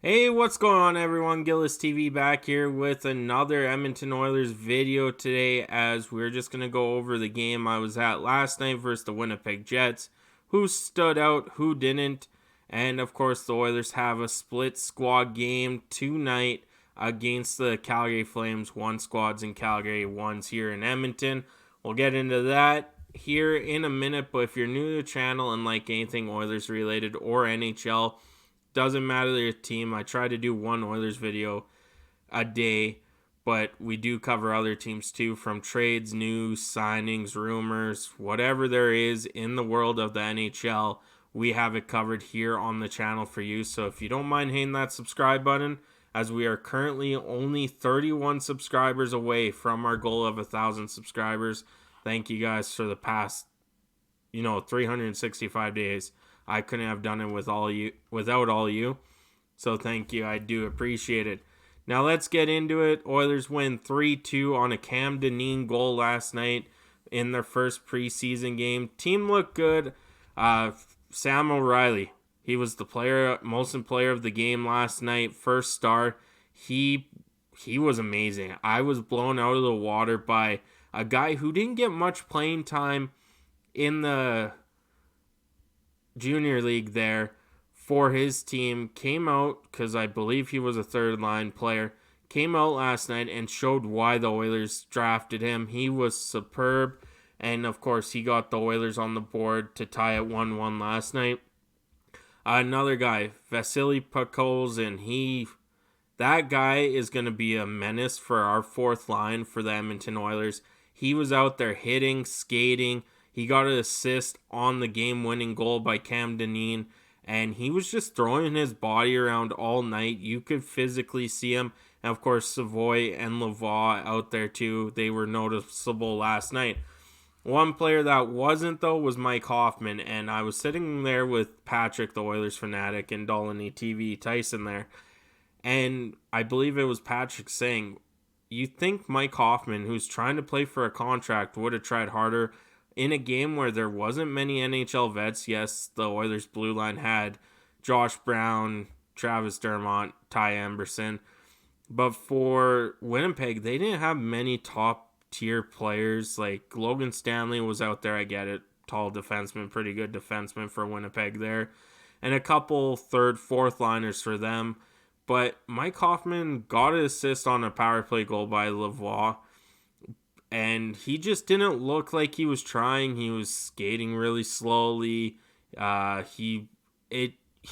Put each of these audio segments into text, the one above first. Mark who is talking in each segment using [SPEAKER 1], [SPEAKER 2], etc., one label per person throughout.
[SPEAKER 1] Hey, what's going on, everyone? Gillis TV back here with another Edmonton Oilers video today, as we're just going to go over the game I was at last night versus the Winnipeg Jets. Who stood out, who didn't, and of course the Oilers have a split squad game tonight against the Calgary Flames. One squad's in Calgary, one's here in Edmonton. We'll get into that here in a minute, but if you're new to the channel and like anything Oilers related or NHL, doesn't matter the team. I try to do one Oilers video a day, but we do cover other teams too, from trades, news, signings, rumors, whatever there is in the world of the NHL. We have it covered here on the channel for you. So if you don't mind hitting that subscribe button, as we are currently only 31 subscribers away from our goal of 1,000 subscribers. Thank you guys for the past, 365 days. I couldn't have done it without all you. So thank you. I do appreciate it. Now let's get into it. Oilers win 3-2 on a Cam Dineen goal last night in their first preseason game. Team looked good. Sam O'Reilly, he was the most player of the game last night. First star. He was amazing. I was blown out of the water by a guy who didn't get much playing time in the junior league there for his team. Came out, because I believe he was a third line player, came out last night and showed why the Oilers drafted him. He was superb, and of course he got the Oilers on the board to tie it 1-1 last night. Another guy, Vasily Podkolzin, that guy is going to be a menace for our fourth line for the Edmonton Oilers. He was out there hitting, skating. He got an assist on the game-winning goal by Cam Dineen, and he was just throwing his body around all night. You could physically see him. And, of course, Savoy and Lavoie out there, too. They were noticeable last night. One player that wasn't, though, was Mike Hoffman, and I was sitting there with Patrick, the Oilers fanatic, and Dolany TV Tyson there, and I believe it was Patrick saying, you think Mike Hoffman, who's trying to play for a contract, would have tried harder in a game where there wasn't many NHL vets? Yes, the Oilers' blue line had Josh Brown, Travis Dermott, Ty Emberson. But for Winnipeg, they didn't have many top-tier players. Like Logan Stanley was out there, I get it. Tall defenseman, pretty good defenseman for Winnipeg there. And a couple third, fourth liners for them. But Mike Hoffman got an assist on a power play goal by Lavoie. And he just didn't look like he was trying. He was skating really slowly. He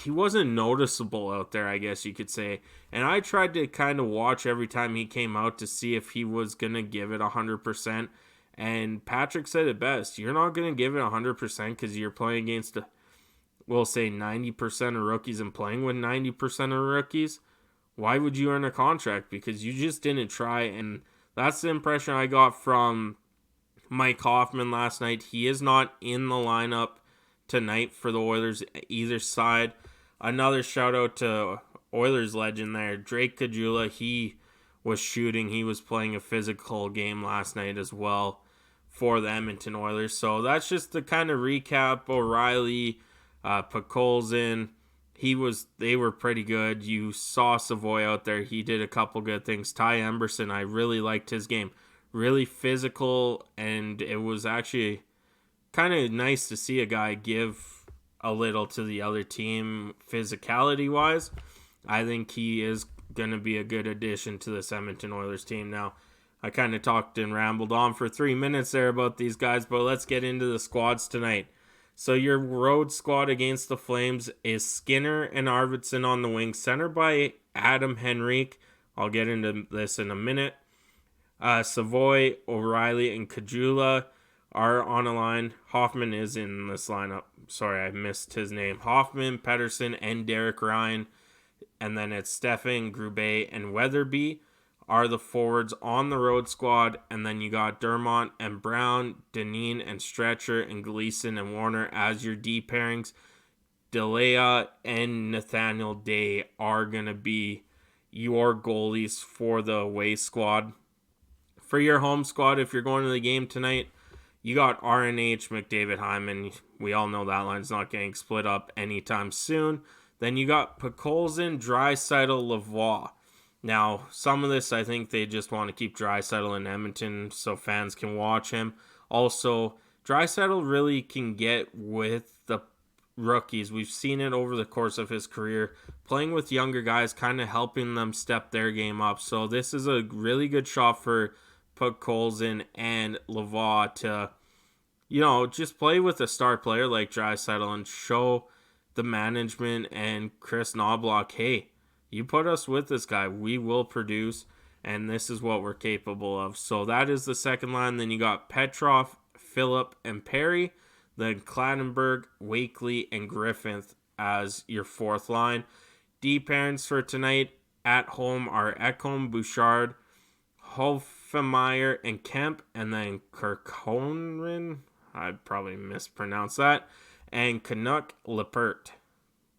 [SPEAKER 1] wasn't noticeable out there, I guess you could say. And I tried to kind of watch every time he came out to see if he was going to give it 100%. And Patrick said it best. You're not going to give it 100% because you're playing against, we'll say, 90% of rookies, and playing with 90% of rookies. Why would you earn a contract? Because you just didn't try. And that's the impression I got from Mike Hoffman last night. He is not in the lineup tonight for the Oilers either side. Another shout out to Oilers legend there, Drake Caggiula. He was shooting. He was playing a physical game last night as well for the Edmonton Oilers. So that's just the kind of recap. O'Reilly, Podkolzin, they were pretty good. You saw Savoy out there. He did a couple good things. Ty Emberson, I really liked his game. Really physical, and it was actually kind of nice to see a guy give a little to the other team physicality-wise. I think he is going to be a good addition to this Edmonton Oilers team. Now, I kind of talked and rambled on for 3 minutes there about these guys, but let's get into the squads tonight. So your road squad against the Flames is Skinner and Arvidsson on the wing, centered by Adam Henrique. I'll get into this in a minute. Savoy, O'Reilly, and Caggiula are on a line. Hoffman is in this lineup. Sorry, I missed his name. Hoffman, Pettersson, and Derek Ryan. And then it's Stefan, Grubé, and Weatherby are the forwards on the road squad. And then you got Dermott and Brown, Dineen and Stretcher, and Gleason and Warner as your D pairings. Delea and Nathaniel Day are going to be your goalies for the away squad. For your home squad, if you're going to the game tonight, you got RNH, McDavid, Hyman. We all know that line's not getting split up anytime soon. Then you got Podkolzin, Draisaitl, Lavoie. Now, some of this, I think they just want to keep Draisaitl in Edmonton so fans can watch him. Also, Draisaitl really can get with the rookies. We've seen it over the course of his career, playing with younger guys, kind of helping them step their game up. So this is a really good shot for Podkolzin and Lavoie to, just play with a star player like Draisaitl and show the management and Chris Knobloch, hey, you put us with this guy, we will produce, and this is what we're capable of. So that is the second line. Then you got Petrov, Phillip, and Perry. Then Clattenburg, Wakely, and Griffith as your fourth line. D pairings for tonight at home are Ekholm, Bouchard, Hofmeyer, and Kemp, and then Kirkhonen, I probably mispronounced that, and Canuck, Lippert.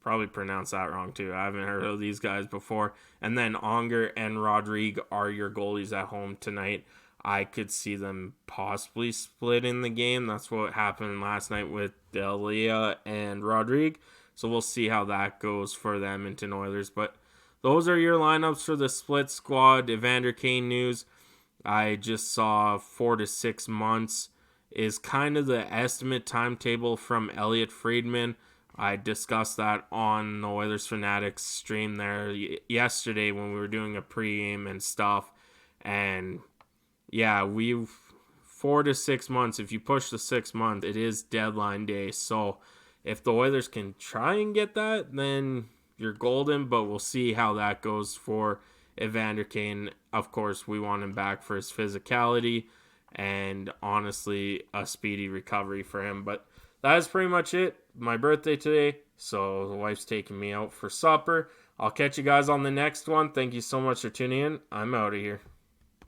[SPEAKER 1] Probably pronounced that wrong too. I haven't heard of these guys before. And then Onger and Rodrigue are your goalies at home tonight. I could see them possibly splitting the game. That's what happened last night with Delia and Rodrigue. So we'll see how that goes for the Edmonton Oilers. But those are your lineups for the split squad. Evander Kane news. I just saw 4 to 6 months is kind of the estimate timetable from Elliot Friedman. I discussed that on the Oilers Fanatics stream there yesterday when we were doing a pregame and stuff. And yeah, 4 to 6 months. If you push the 6 month, it is deadline day. So if the Oilers can try and get that, then you're golden. But we'll see how that goes for Evander Kane. Of course, we want him back for his physicality and honestly a speedy recovery for him. But that is pretty much it. My birthday today, so the wife's taking me out for supper. I'll catch you guys on the next one. Thank you so much for tuning in. I'm out of here.